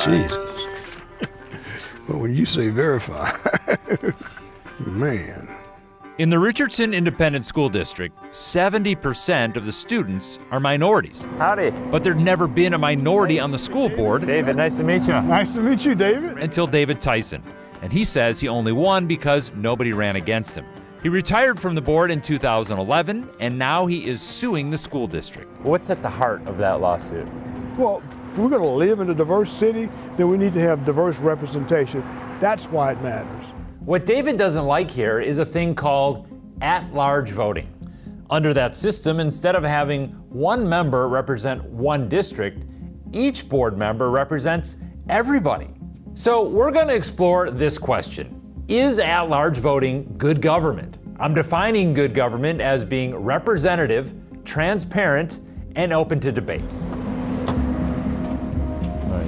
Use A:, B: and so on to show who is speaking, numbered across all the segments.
A: Jesus. But when you say verify, man.
B: In the Richardson Independent School District, 70% of the students are minorities.
C: Howdy.
B: But there'd never been a minority on the school board.
C: David, nice to meet you.
A: Nice to meet you, David.
B: Until David Tyson. And he says he only won because nobody ran against him. He retired from the board in 2011, and now he is suing the school district.
C: What's at the heart of that lawsuit?
A: Well, if we're going to live in a diverse city, then we need to have diverse representation. That's why it matters.
B: What David doesn't like here is a thing called at-large voting. Under that system, instead of having one member represent one district, each board member represents everybody. So we're going to explore this question. Is at-large voting good government? I'm defining good government as being representative, transparent, and open to debate.
C: You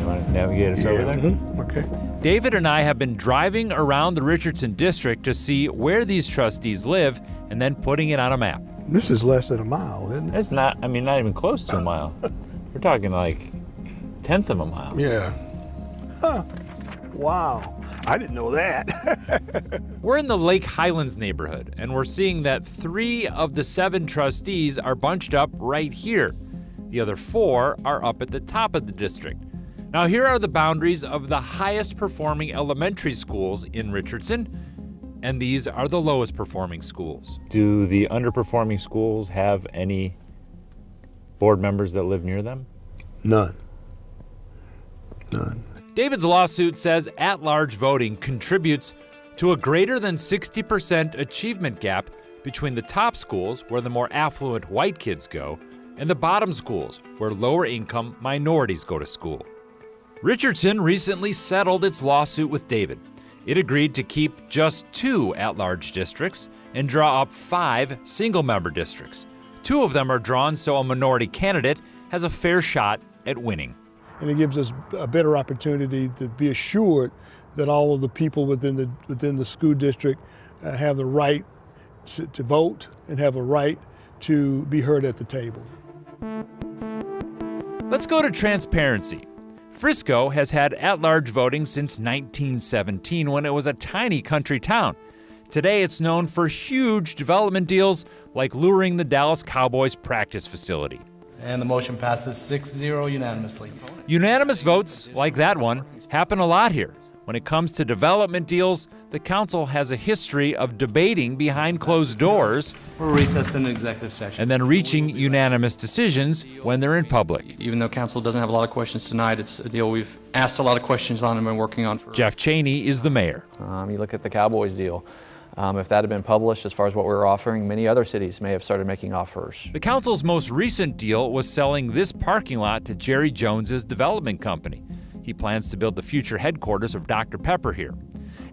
C: want to navigate us over there?
A: Mm-hmm. Okay.
B: David and I have been driving around the Richardson district to see where these trustees live and then putting it on a map.
A: This is less than a mile, isn't it?
C: It's not, not even close to a mile. We're talking like 1/10 of a mile.
A: Yeah. Huh. Wow. I didn't know that.
B: We're in the Lake Highlands neighborhood, and we're seeing that 3 of the 7 trustees are bunched up right here. The other 4 are up at the top of the district. Now, here are the boundaries of the highest performing elementary schools in Richardson, and these are the lowest performing schools.
C: Do the underperforming schools have any board members that live near them?
A: None.
B: David's lawsuit says at-large voting contributes to a greater than 60% achievement gap between the top schools, where the more affluent white kids go, and the bottom schools, where lower-income minorities go to school. Richardson recently settled its lawsuit with David. It agreed to keep just 2 at-large districts and draw up 5 single-member districts. 2 of them are drawn so a minority candidate has a fair shot at winning.
A: And it gives us a better opportunity to be assured that all of the people within the school district have the right to vote and have a right to be heard at the table.
B: Let's go to transparency. Frisco has had at-large voting since 1917, when it was a tiny country town. Today it's known for huge development deals like luring the Dallas Cowboys practice facility.
D: And the motion passes 6-0 unanimously.
B: Unanimous votes, like that one, happen a lot here. When it comes to development deals, the council has a history of debating behind closed doors.
D: We're recessed in the executive session.
B: And then reaching unanimous decisions when they're in public.
D: Even though council doesn't have a lot of questions tonight, it's a deal we've asked a lot of questions on and been working on.
B: Jeff Cheney is the mayor.
E: You look at the Cowboys deal. If that had been published as far as what we were offering, many other cities may have started making offers.
B: The council's most recent deal was selling this parking lot to Jerry Jones's development company. He plans to build the future headquarters of Dr. Pepper here.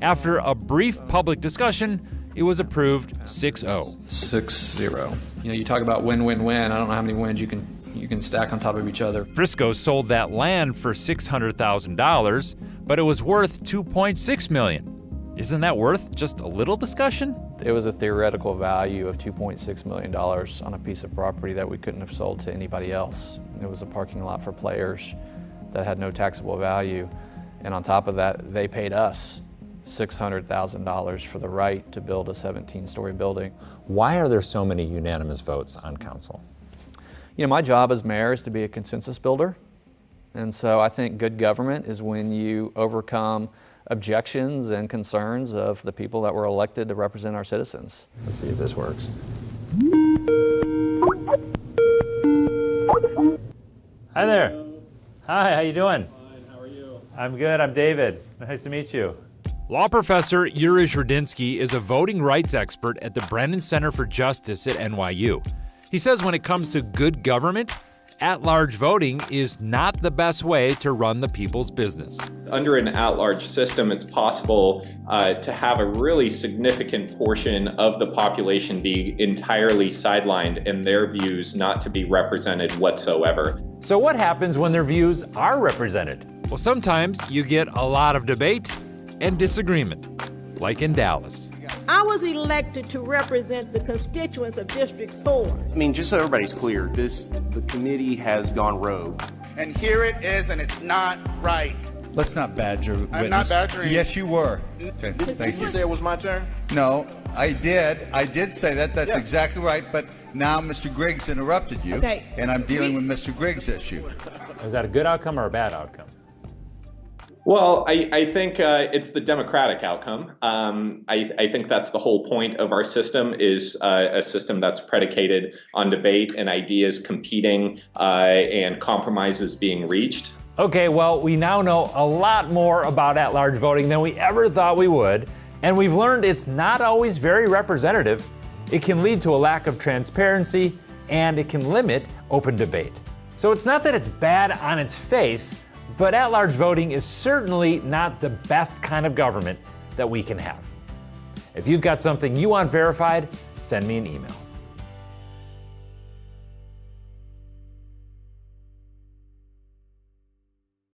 B: After a brief public discussion, it was approved 6-0.
D: 6-0. You talk about win-win-win. I don't know how many wins you can stack on top of each other.
B: Frisco sold that land for $600,000, but it was worth $2.6 million. Isn't that worth just a little discussion?
E: It was a theoretical value of $2.6 million on a piece of property that we couldn't have sold to anybody else. It was a parking lot for players that had no taxable value. And on top of that, they paid us $600,000 for the right to build a 17-story building.
C: Why are there so many unanimous votes on council?
E: My job as mayor is to be a consensus builder. And so I think good government is when you overcome objections and concerns of the people that were elected to represent our citizens.
C: Let's see if this works. Hi there. Hi, how you doing?
F: Fine, how are you?
C: I'm good, I'm David. Nice to meet you.
B: Law professor Yuri Zhrdinsky is a voting rights expert at the Brennan Center for Justice at NYU. He says when it comes to good government, at-large voting is not the best way to run the people's business.
G: Under an at-large system, it's possible to have a really significant portion of the population be entirely sidelined and their views not to be represented whatsoever.
B: So what happens when their views are represented? Well, sometimes you get a lot of debate and disagreement, like in Dallas.
F: I was elected to represent the constituents of District 4.
H: I mean, just so everybody's clear, the committee has gone rogue.
I: And here it is, and it's not right.
J: Let's not badger witness.
I: I'm not badgering.
J: Yes, you were. Okay, thank you.
H: You say it was my turn?
J: No, I did. I did say that. That's exactly right. But now Mr. Griggs interrupted you,
F: Okay.
J: and I'm dealing with Mr. Griggs' issue.
C: Is that a good outcome or a bad outcome?
G: Well, I think it's the democratic outcome. I think that's the whole point of our system, is a system that's predicated on debate and ideas competing and compromises being reached.
B: Okay, well, we now know a lot more about at-large voting than we ever thought we would, and we've learned it's not always very representative. It can lead to a lack of transparency, and it can limit open debate. So it's not that it's bad on its face, but at-large voting is certainly not the best kind of government that we can have. If you've got something you want verified, send me an email.